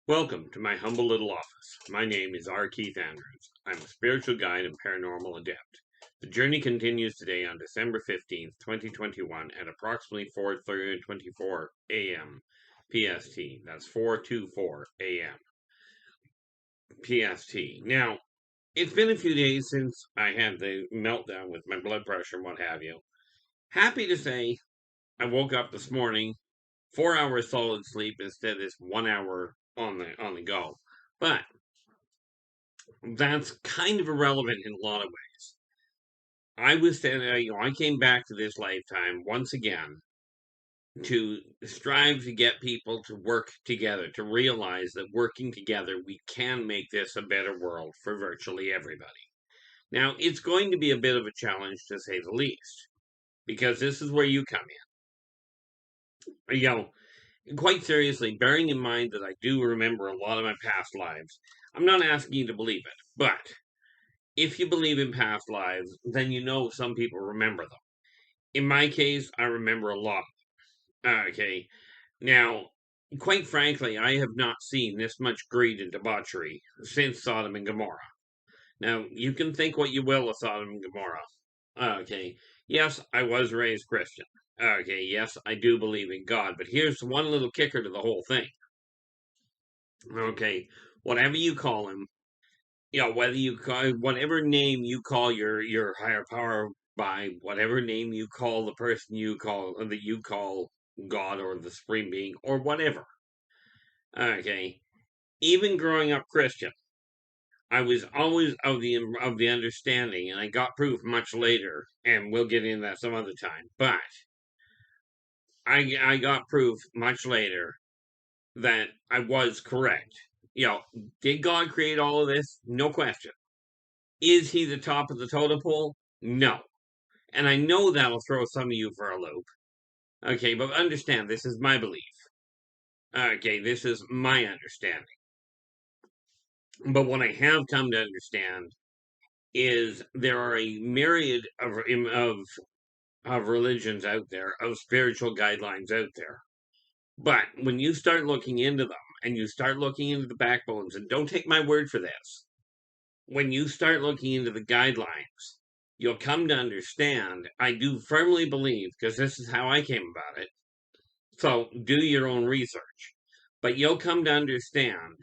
Welcome to my humble little office. My name is R. Keith Andrews. I'm a spiritual guide and paranormal adept. The journey continues today on December 15th, 2021 at approximately 4:24 a.m. PST. That's 4:24 a.m. PST. Now, it's been a few days since I had the meltdown with my blood pressure and what have you. Happy to say I woke up this morning 4 hours solid sleep instead of this 1 hour on the go. But that's kind of irrelevant in a lot of ways. I came back to this lifetime once again to strive to get people to work together, to realize that working together, we can make this a better world for virtually everybody. Now, it's going to be a bit of a challenge to say the least, because this is where you come in. Quite seriously, bearing in mind that I do remember a lot of my past lives, I'm not asking you to believe it, but if you believe in past lives, then you know some people remember them. In my case, I remember a lot. Okay. Now, quite frankly, I have not seen this much greed and debauchery since Sodom and Gomorrah. Now, you can think what you will of Sodom and Gomorrah. Okay. Yes, I was raised Christian. Okay. Yes, I do believe in God. But here's one little kicker to the whole thing. Okay. Whatever you call him, whether you call whatever name you call your higher power by, whatever name you call the person that you call God or the supreme being or whatever. Okay, even growing up Christian, I was always of the understanding, and I got proof much later, and we'll get into that some other time. But I got proof much later that I was correct. Did God create all of this? No question. Is he the top of the totem pole? No. And I know that'll throw some of you for a loop. Okay, but understand, this is my belief. Okay, this is my understanding. But what I have come to understand is there are a myriad of religions out there, of spiritual guidelines out there. But when you start looking into them and you start looking into the backbones, and don't take my word for this, when you start looking into the guidelines, you'll come to understand, I do firmly believe, because this is how I came about it, so do your own research, but you'll come to understand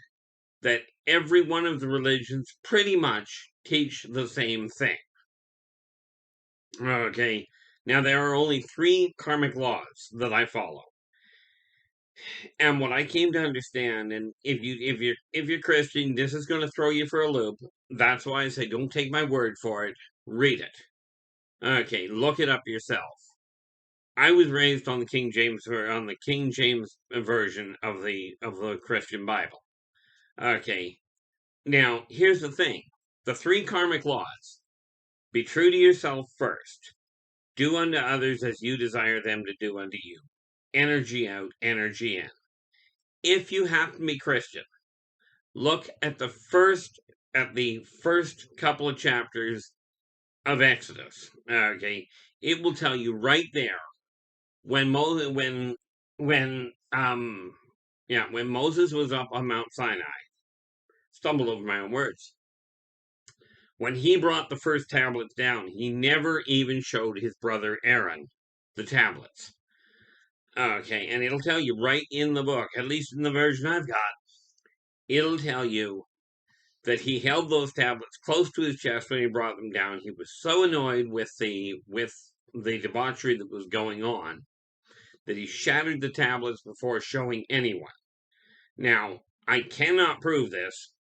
that every one of the religions pretty much teach the same thing. Okay, now there are only 3 karmic laws that I follow. And what I came to understand, and if you're Christian, this is going to throw you for a loop. That's why I say don't take my word for it. Read it. Okay, look it up yourself. I was raised on the King James version of the Christian Bible. Okay, now here's the thing: the 3 karmic laws. Be true to yourself first. Do unto others as you desire them to do unto you. Energy out, energy in. If you happen to be Christian, look at the first couple of chapters of Exodus. Okay, it will tell you right there when Moses was up on Mount Sinai. Stumbled over my own words. When he brought the first tablets down, he never even showed his brother Aaron the tablets. Okay, and it'll tell you right in the book, at least in the version I've got, it'll tell you that he held those tablets close to his chest when he brought them down. He was so annoyed with the debauchery that was going on that he shattered the tablets before showing anyone. Now, I cannot prove this.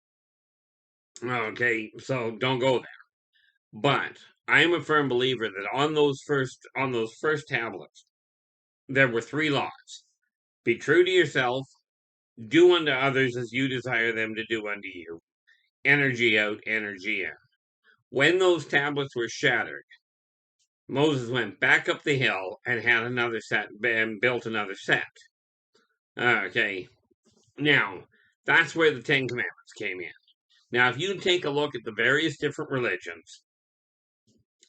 Okay, so don't go there. But I am a firm believer that on those first tablets, there were 3 laws. Be true to yourself, do unto others as you desire them to do unto you. Energy out, energy in. When those tablets were shattered, Moses went back up the hill and had another set and built another set. Okay, now that's where the 10 Commandments came in. Now, if you take a look at the various different religions,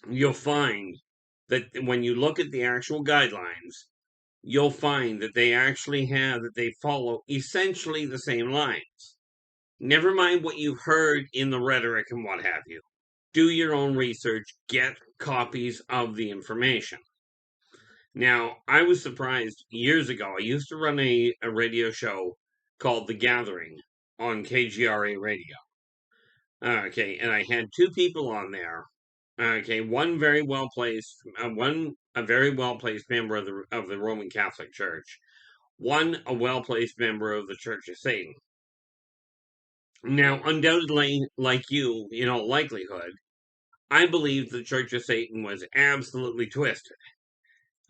you'll find that when you look at the actual guidelines, you'll find that they follow essentially the same lines. Never mind what you've heard in the rhetoric and what have you. Do your own research, get copies of the information. Now, I was surprised years ago. I used to run a radio show called The Gathering on KGRA radio. Okay, and I had two people on there. Okay, one very well placed, a very well placed member of the Roman Catholic Church, one a well placed member of the Church of Satan. Now, undoubtedly, like you, in all likelihood, I believe the Church of Satan was absolutely twisted.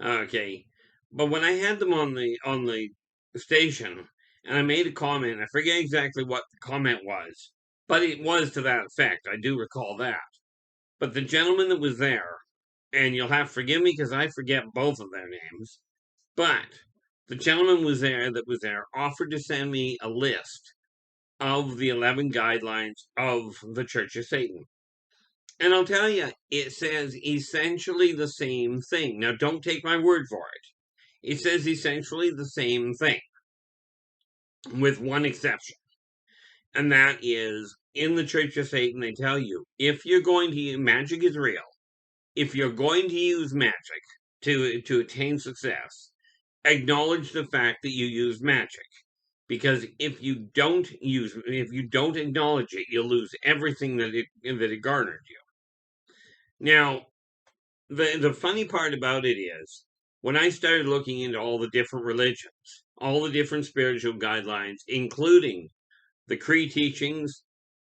Okay, but when I had them on the station, and I made a comment, I forget exactly what the comment was, but it was to that effect. I do recall that. But the gentleman that was there, and you'll have to forgive me because I forget both of their names, but the gentleman that was there offered to send me a list of the 11 guidelines of the Church of Satan. And I'll tell you, it says essentially the same thing. Now, don't take my word for it. It says essentially the same thing, with one exception. And that is, in the Church of Satan, they tell you, if you're going to use magic is real, if you're going to use magic to attain success, acknowledge the fact that you use magic. Because if you don't acknowledge it, you'll lose everything that it garnered you. Now, the funny part about it is, when I started looking into all the different religions, all the different spiritual guidelines, including the Cree teachings,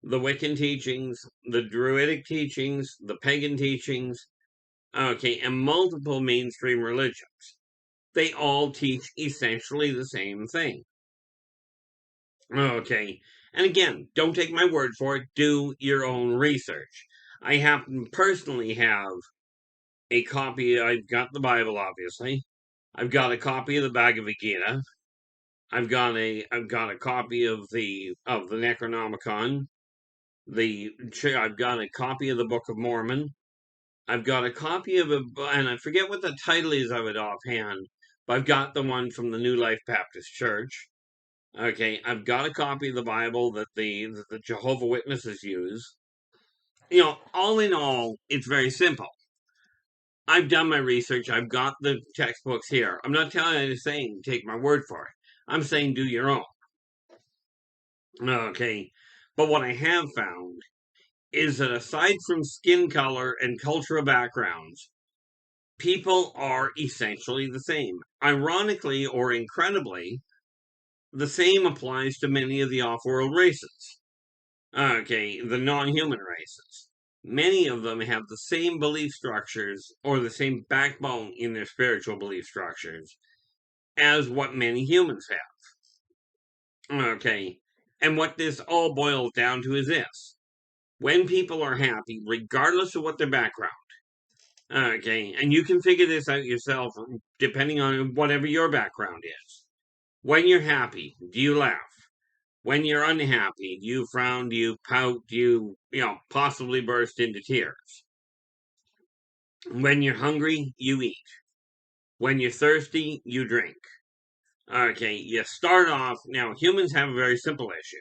the Wiccan teachings, the Druidic teachings, the pagan teachings, okay, and multiple mainstream religions, they all teach essentially the same thing. Okay, and again, don't take my word for it, do your own research. I personally have a copy. I've got the Bible, obviously. I've got a copy of the Bhagavad Gita. I've got a copy of the Necronomicon. I've got a copy of the Book of Mormon. I've got a copy of and I forget what the title is of it offhand, but I've got the one from the New Life Baptist Church. Okay, I've got a copy of the Bible that the Jehovah Witnesses use. You know, all in all, it's very simple. I've done my research. I've got the textbooks here. I'm not saying take my word for it. I'm saying do your own. Okay, but what I have found is that aside from skin color and cultural backgrounds, people are essentially the same. Ironically or incredibly, the same applies to many of the off-world races. Okay, the non-human races. Many of them have the same belief structures or the same backbone in their spiritual belief structures as what many humans have. Okay, and what this all boils down to is this. When people are happy, regardless of what their background, okay, and you can figure this out yourself depending on whatever your background is. When you're happy, do you laugh? When you're unhappy, do you frown, do you pout, do you possibly burst into tears? When you're hungry, you eat. When you're thirsty, you drink. Okay, you start off, now humans have a very simple issue.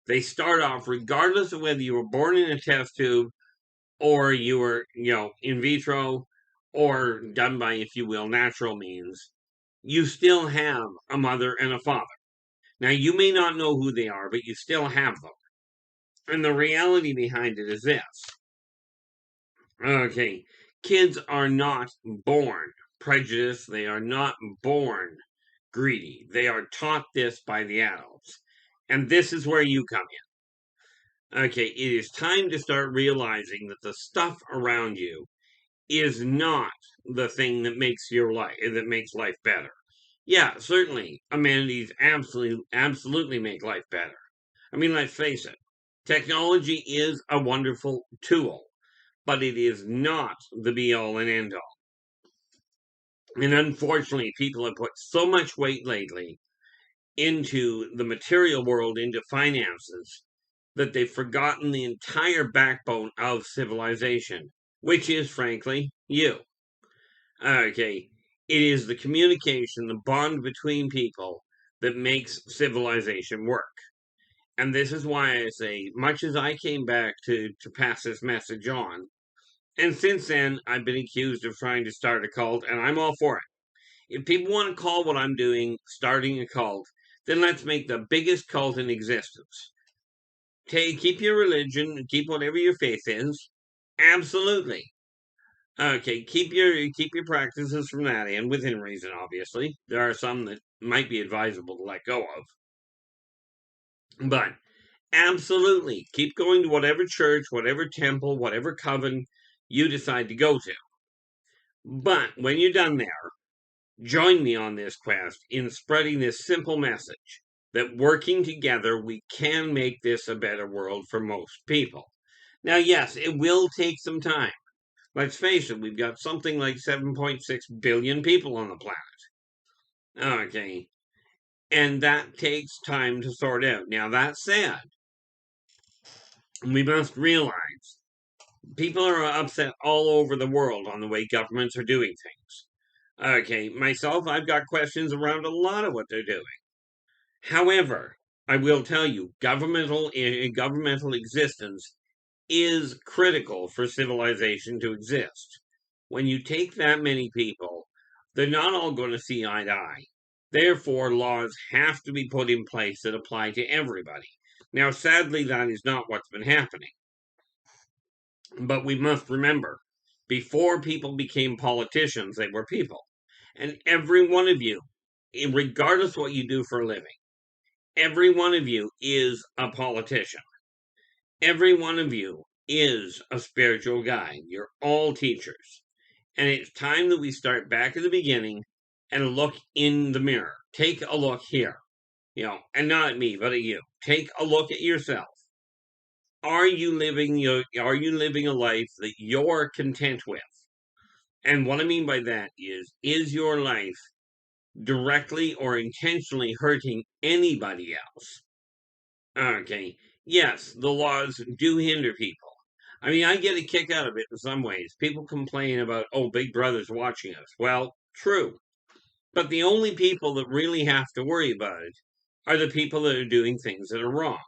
They start off, regardless of whether you were born in a test tube or you were, in vitro or done by, if you will, natural means, you still have a mother and a father. Now, you may not know who they are, but you still have them. And the reality behind it is this. Okay, kids are not born prejudiced. They are not born greedy. They are taught this by the adults. And this is where you come in. Okay, it is time to start realizing that the stuff around you is not the thing that makes life better. Yeah, certainly amenities absolutely make life better. I mean, let's face it. Technology is a wonderful tool, but it is not the be all and end all. And unfortunately, people have put so much weight lately into the material world, into finances, that they've forgotten the entire backbone of civilization, which is, frankly, you. Okay, It is the communication, the bond between people that makes civilization work. And this is why I say, much as I came back to pass this message on, and since then I've been accused of trying to start a cult, and I'm all for it. If people want to call what I'm doing starting a cult, then let's make the biggest cult in existence. Keep your religion, keep whatever your faith is. Absolutely. Okay, keep your practices from that end, within reason, obviously. There are some that might be advisable to let go of. But absolutely, keep going to whatever church, whatever temple, whatever coven you decide to go to. But when you're done there, join me on this quest in spreading this simple message that working together, we can make this a better world for most people. Now, yes, it will take some time. Let's face it, we've got something like 7.6 billion people on the planet. Okay. And that takes time to sort out. Now, that said, we must realize people are upset all over the world on the way governments are doing things. Okay, myself, I've got questions around a lot of what they're doing. However, I will tell you, governmental existence is critical for civilization to exist. When you take that many people, they're not all going to see eye to eye. Therefore, laws have to be put in place that apply to everybody. Now, sadly, that is not what's been happening. But we must remember, before people became politicians, they were people. And every one of you, regardless what you do for a living, every one of you is a politician. Every one of you is a spiritual guide. You're all teachers. And it's time that we start back at the beginning and look in the mirror. Take a look here, and not at me, but at you. Take a look at yourself. Are you living a life that you're content with? And what I mean by that is your life directly or intentionally hurting anybody else? Okay. Yes, the laws do hinder people. I mean, I get a kick out of it in some ways. People complain about, oh, Big Brother's watching us. Well, true. But the only people that really have to worry about it are the people that are doing things that are wrong.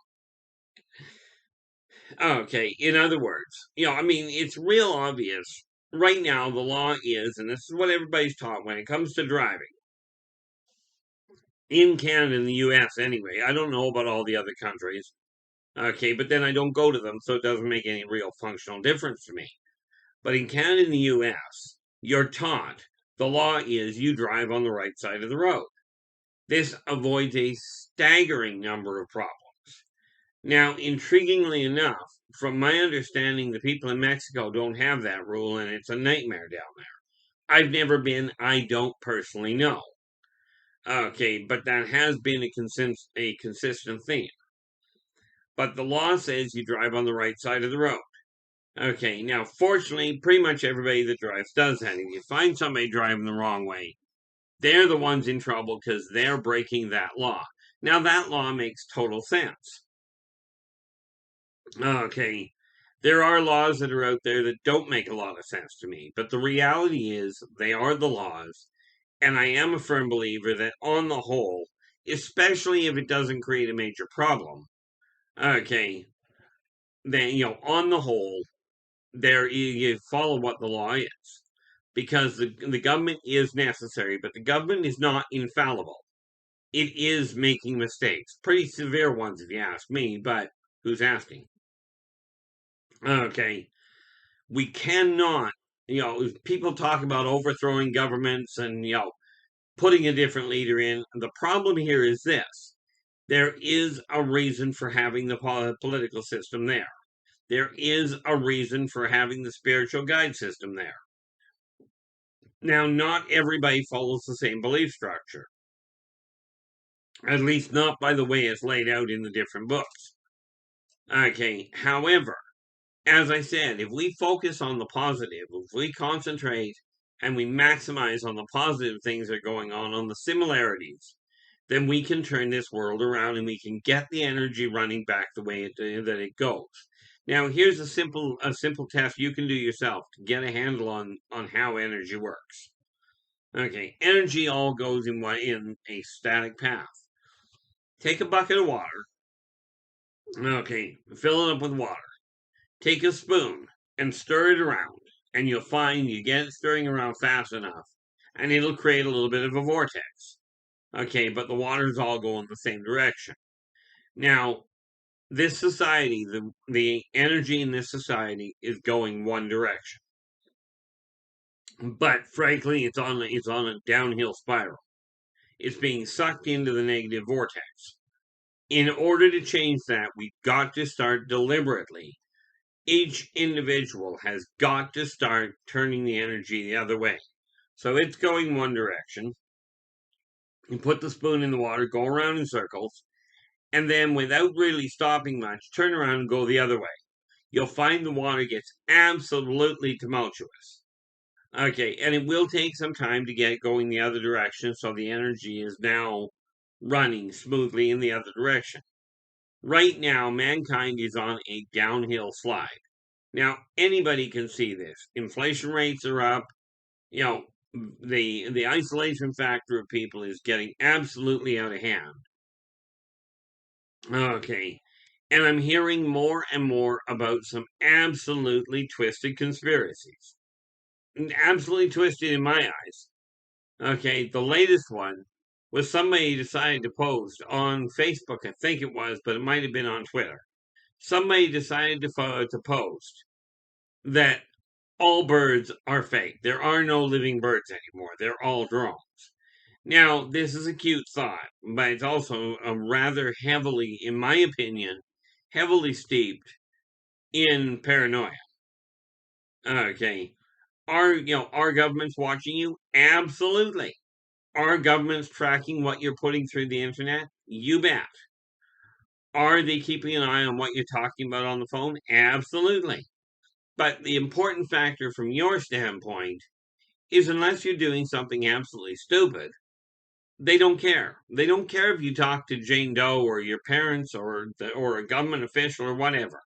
Okay, in other words, I mean, it's real obvious. Right now, the law is, and this is what everybody's taught when it comes to driving, in Canada and the US anyway. I don't know about all the other countries. Okay, but then I don't go to them, so it doesn't make any real functional difference to me. But in Canada and the US, you're taught the law is you drive on the right side of the road. This avoids a staggering number of problems. Now, intriguingly enough, from my understanding, the people in Mexico don't have that rule, and it's a nightmare down there. I've never been, I don't personally know. Okay, but that has been a consistent theme. But the law says you drive on the right side of the road. Okay, now, fortunately, pretty much everybody that drives does that. If you find somebody driving the wrong way, they're the ones in trouble because they're breaking that law. Now, that law makes total sense. Okay, there are laws that are out there that don't make a lot of sense to me, but the reality is they are the laws, and I am a firm believer that on the whole, especially if it doesn't create a major problem, okay, then, on the whole, you follow what the law is. Because the government is necessary, but the government is not infallible. It is making mistakes. Pretty severe ones, if you ask me, but who's asking? Okay. We cannot, people talk about overthrowing governments and, putting a different leader in. The problem here is this. There is a reason for having the political system there. There is a reason for having the spiritual guide system there. Now, not everybody follows the same belief structure. At least not by the way it's laid out in the different books. Okay, however, as I said, if we focus on the positive, if we concentrate and we maximize on the positive things that are going on the similarities, then we can turn this world around and we can get the energy running back the way that it goes. Now, here's a simple test you can do yourself to get a handle on how energy works. Okay, energy all goes in a static path. Take a bucket of water. Okay, fill it up with water. Take a spoon and stir it around, and you'll find you get it stirring around fast enough, and it'll create a little bit of a vortex. Okay, but the waters all go in the same direction. Now, this society, the energy in this society is going one direction. But frankly, it's on a downhill spiral. It's being sucked into the negative vortex. In order to change that, we've got to start deliberately. Each individual has got to start turning the energy the other way. So it's going one direction. You put the spoon in the water, go around in circles, and then without really stopping much, turn around and go the other way. You'll find the water gets absolutely tumultuous. Okay, and it will take some time to get it going the other direction, so the energy is now running smoothly in the other direction. Right now, mankind is on a downhill slide. Now, anybody can see this. Inflation rates are up. You know, the isolation factor of people is getting absolutely out of hand. Okay. And I'm hearing more and more about some absolutely twisted conspiracies. Absolutely twisted in my eyes. Okay, the latest one was somebody decided to post on Facebook, I think it was, but it might have been on Twitter. Somebody decided to post that all birds are fake. There are no living birds anymore. They're all drones. Now, this is a cute thought, but it's also a rather heavily, in my opinion, heavily steeped in paranoia. Okay. Our government's watching you? Absolutely. Are governments tracking what you're putting through the internet? You bet. Are they keeping an eye on what you're talking about on the phone? Absolutely. But the important factor from your standpoint is unless you're doing something absolutely stupid, they don't care. They don't care if you talk to Jane Doe or your parents or a government official or whatever.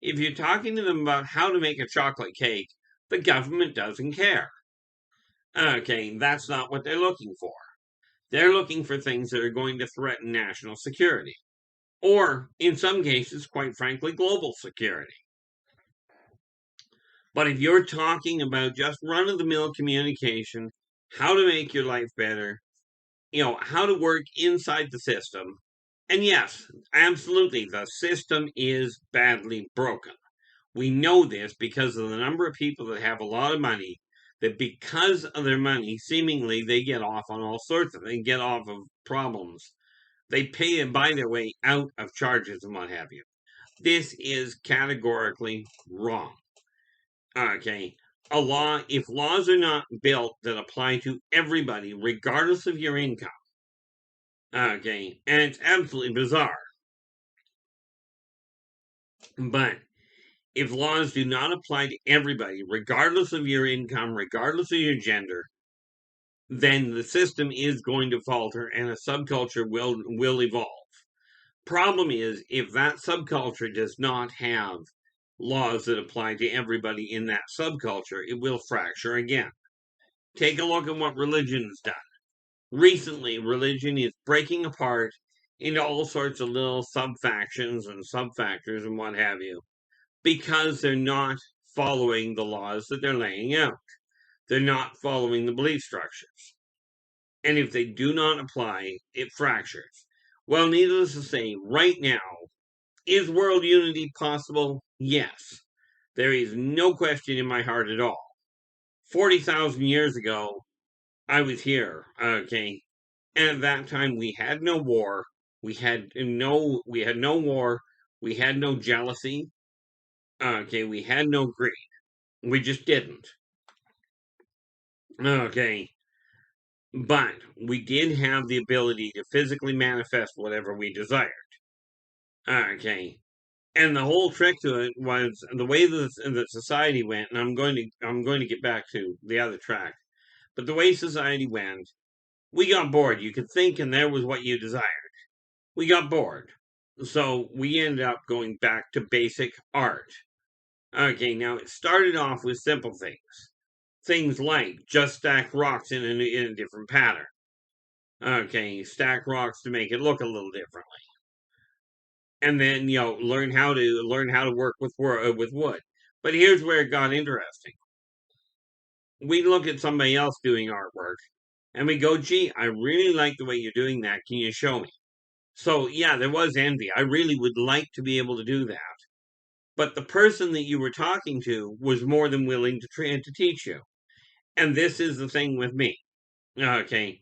If you're talking to them about how to make a chocolate cake, the government doesn't care. Okay, that's not what they're looking for. They're looking for things that are going to threaten national security, or in some cases, quite frankly, global security. But if you're talking about just run of the mill communication, how to make your life better, how to work inside the system, and yes, absolutely, the system is badly broken. We know this because of the number of people that have a lot of money, that because of their money, seemingly they get off on all sorts of, they get off of problems. They pay and buy their way out of charges and what have you. This is categorically wrong. Okay. If laws are not built that apply to everybody, regardless of your income, okay, and it's absolutely bizarre. But if laws do not apply to everybody, regardless of your income, regardless of your gender, then the system is going to falter and a subculture will evolve. Problem is, if that subculture does not have laws that apply to everybody in that subculture, it will fracture again. Take a look at what religion's done. Recently, religion is breaking apart into all sorts of little sub-factions and sub-factors and what have you, because they're not following the laws that they're laying out. They're not following the belief structures. And if they do not apply, it fractures. Well, needless to say, right now, is world unity possible? Yes. There is no question in my heart at all. 40,000 years ago, I was here, okay? And at that time we had no war. We had no war. We had no jealousy. Okay, we had no greed. We just didn't. Okay. But we did have the ability to physically manifest whatever we desired. Okay. And the whole trick to it was the way the society went, and I'm going to get back to the other track. But the way society went, we got bored. You could think and there was what you desired. We got bored. So we ended up going back to basic art. Okay, now it started off with simple things. things like just stack rocks in a different pattern. Okay, stack rocks to make it look a little differently. And then, learn how to work with wood. But here's where it got interesting. We look at somebody else doing artwork and we go, gee, I really like the way you're doing that. Can you show me? So, yeah, there was envy. I really would like to be able to do that. But the person that you were talking to was more than willing to teach you. And this is the thing with me. Okay.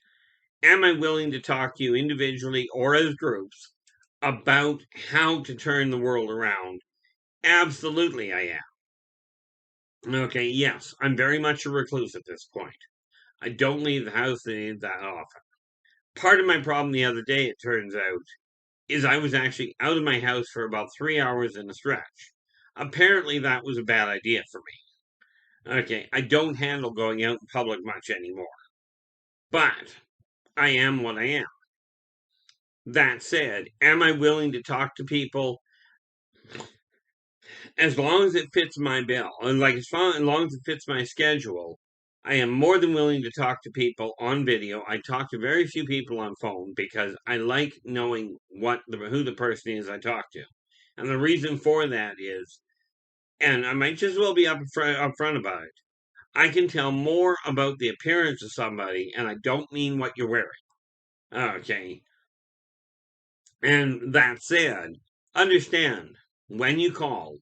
Am I willing to talk to you individually or as groups about how to turn the world around? Absolutely, I am. Okay, yes, I'm very much a recluse at this point. I don't leave the house that often. Part of my problem the other day, it turns out, is I was actually out of my house for about 3 hours in a stretch. Apparently, that was a bad idea for me. Okay, I don't handle going out in public much anymore. But I am what I am. That said, am I willing to talk to people as long as it fits my bill? And like as long as it fits my schedule, I am more than willing to talk to people on video. I talk to very few people on phone because I like knowing who the person is I talk to. And the reason for that is, and I might just well be upfront about it, I can tell more about the appearance of somebody, and I don't mean what you're wearing. Okay. And that said, understand when you call,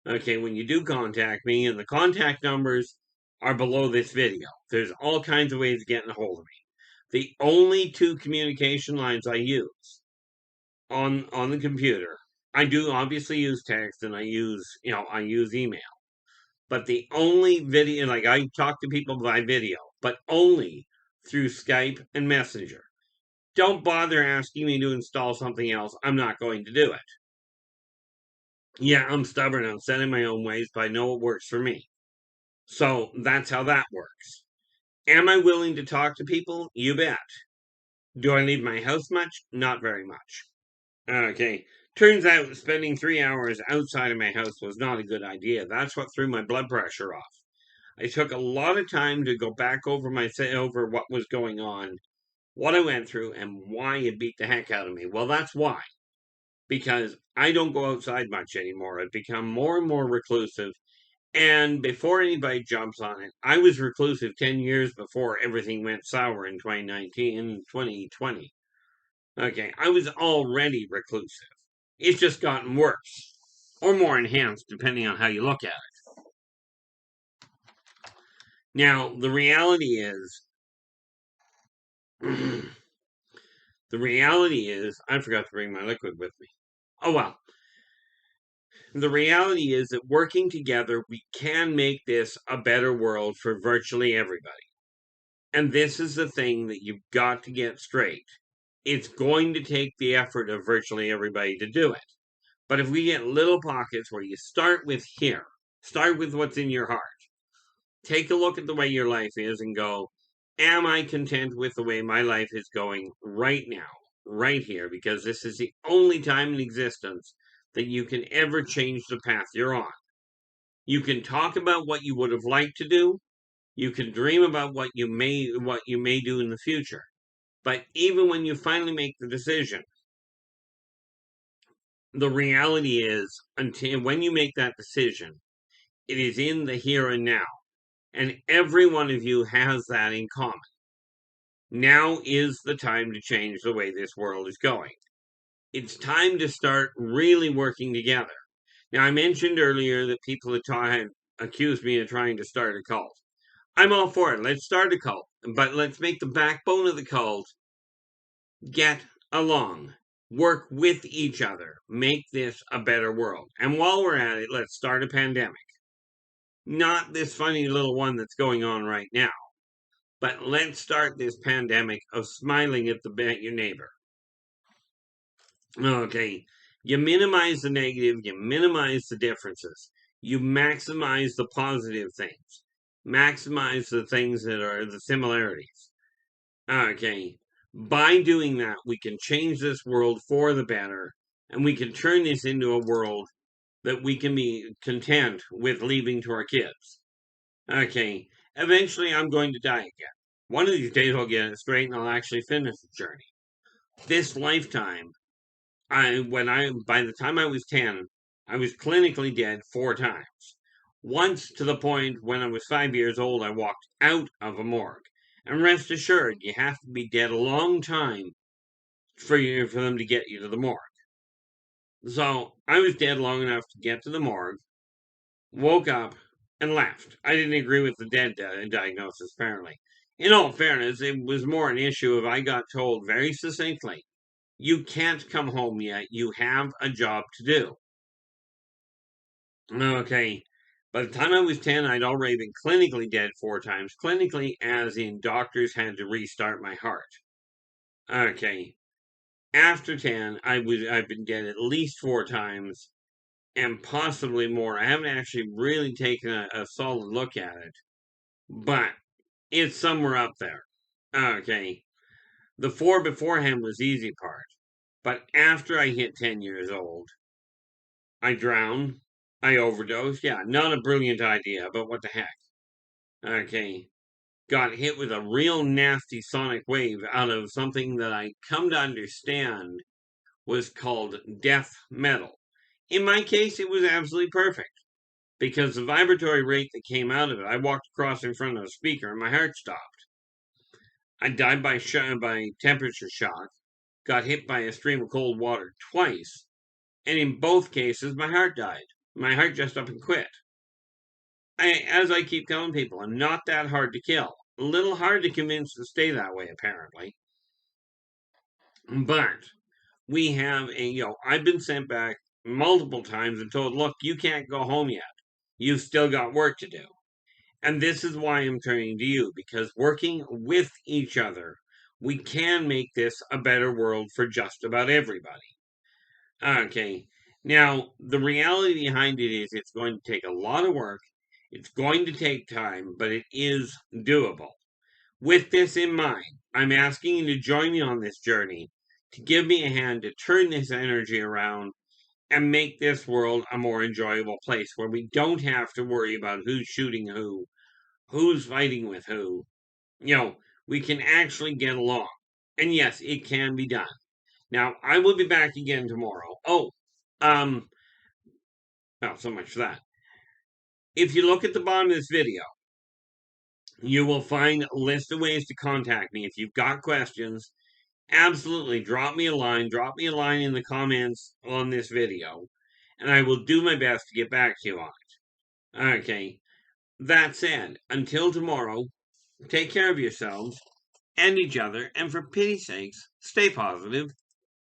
okay, when you do contact me, and the contact numbers are below this video. There's all kinds of ways of getting a hold of me. The only two communication lines I use on the computer, I do obviously use text and I use email. But the only video, like I talk to people by video, but only through Skype and Messenger. Don't bother asking me to install something else. I'm not going to do it. Yeah, I'm stubborn. I'm set in my own ways, but I know it works for me. So that's how that works. Am I willing to talk to people? You bet. Do I leave my house much? Not very much. Okay. Turns out spending 3 hours outside of my house was not a good idea. That's what threw my blood pressure off. I took a lot of time to go back over what was going on, what I went through, and why it beat the heck out of me. Well, that's why. Because I don't go outside much anymore. I've become more and more reclusive. And before anybody jumps on it, I was reclusive 10 years before everything went sour in 2020. Okay, I was already reclusive. It's just gotten worse. Or more enhanced, depending on how you look at it. Now, the reality is, I forgot to bring my liquid with me. Oh well. The reality is that working together, we can make this a better world for virtually everybody. And this is the thing that you've got to get straight. It's going to take the effort of virtually everybody to do it. But if we get little pockets where you start with what's in your heart. Take a look at the way your life is and go, am I content with the way my life is going right now, right here? Because this is the only time in existence that you can ever change the path you're on. You can talk about what you would have liked to do. You can dream about what you may do in the future. But even when you finally make the decision, the reality is until when you make that decision, it is in the here and now. And every one of you has that in common. Now is the time to change the way this world is going. It's time to start really working together. Now, I mentioned earlier that people had accused me of trying to start a cult. I'm all for it. Let's start a cult. But let's make the backbone of the cult get along. Work with each other. Make this a better world. And while we're at it, let's start a pandemic. Not this funny little one that's going on right now. But let's start this pandemic of smiling at your neighbor. Okay. You minimize the negative, you minimize the differences, you maximize the positive things, maximize the things that are the similarities. Okay. By doing that, we can change this world for the better, and we can turn this into a world that we can be content with leaving to our kids. Okay. Eventually, I'm going to die again. One of these days, I'll get it straight and I'll actually finish the journey. This lifetime, by the time I was 10, I was clinically dead 4 times. Once to the point when I was 5 years old, I walked out of a morgue. And rest assured, you have to be dead a long time for them to get you to the morgue. So I was dead long enough to get to the morgue, woke up, and left. I didn't agree with the dead diagnosis, apparently. In all fairness, it was more an issue of I got told very succinctly, you can't come home yet. You have a job to do. Okay. By the time I was 10, I'd already been clinically dead 4 times. Clinically, as in doctors had to restart my heart. Okay. After 10, I've been dead at least 4 times and possibly more. I haven't actually really taken a solid look at it, but it's somewhere up there. Okay. The 4 beforehand was the easy part, but after I hit 10 years old, I drowned, I overdosed. Yeah, not a brilliant idea, but what the heck. Okay. Got hit with a real nasty sonic wave out of something that I come to understand was called death metal. In my case, it was absolutely perfect because the vibratory rate that came out of it, I walked across in front of a speaker and my heart stopped. I died by temperature shock, got hit by a stream of cold water twice, and in both cases, my heart died. My heart just up and quit. As I keep telling people, I'm not that hard to kill. A little hard to convince to stay that way, apparently. But we have I've been sent back multiple times and told, look, you can't go home yet. You've still got work to do. And this is why I'm turning to you, because working with each other, we can make this a better world for just about everybody. Okay. Now, the reality behind it is it's going to take a lot of work. It's going to take time, but it is doable. With this in mind, I'm asking you to join me on this journey, to give me a hand to turn this energy around and make this world a more enjoyable place where we don't have to worry about who's shooting who's fighting with who. We can actually get along. And yes, it can be done. Now, I will be back again tomorrow. Um, well, so much for that. If you look at the bottom of this video, you will find a list of ways to contact me. If you've got questions, absolutely drop me a line. Drop me a line in the comments on this video, and I will do my best to get back to you on it. Okay. That said, until tomorrow, take care of yourselves and each other, and for pity's sakes, stay positive.